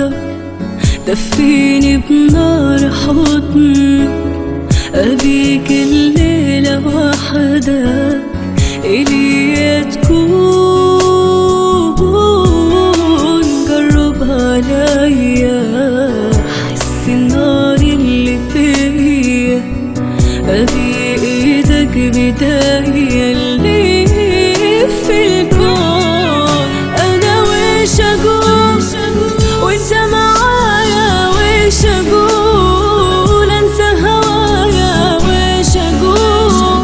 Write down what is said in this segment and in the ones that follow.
نبضك، دفيني بنار حضنك، أبيك الليلة وحدك إلي تكون. قرب عليا حس النار اللي فيا، أبي إيدك بداية اللي في الكون. أنا ويش أقول وإنت معايا، ويش أقول أنسى هوايا، ويش أقول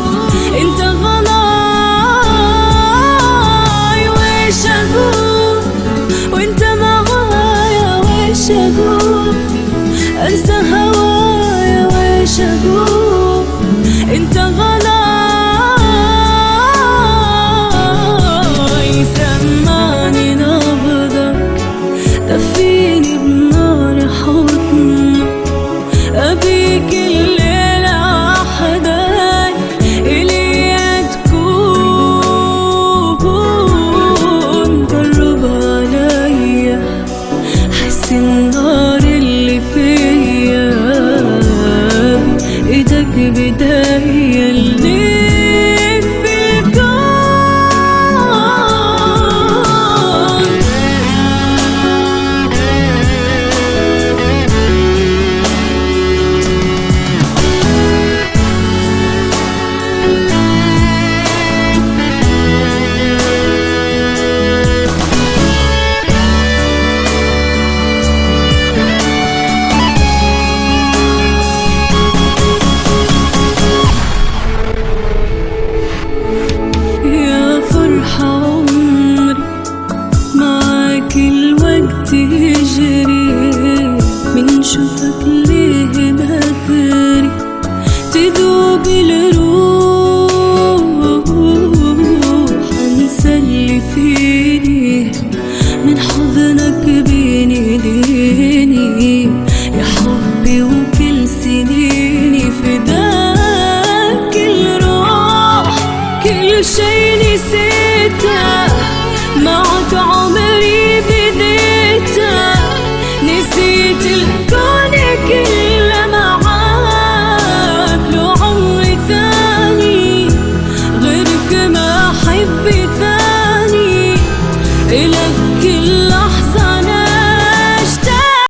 أنت غلاي، ويش أقول وإنت معايا، ويش أقول أنسى هوايا، ويش أقول أنت غلاي. سمعني نبضك، دفيني بنار حضنك، أبيك الليلة وحدك إلي تكون. قرب عليا حس النار اللي فيا، إيدك بداية اللي في الكون. معاك الوقت يجري، من شوفك ليه بدري تدوب الروح. انسى اللي فيني من حضنك بين ايديني، يا حبي وكل سنيني فداك الروح. كل شي نسيته معك عمري بدي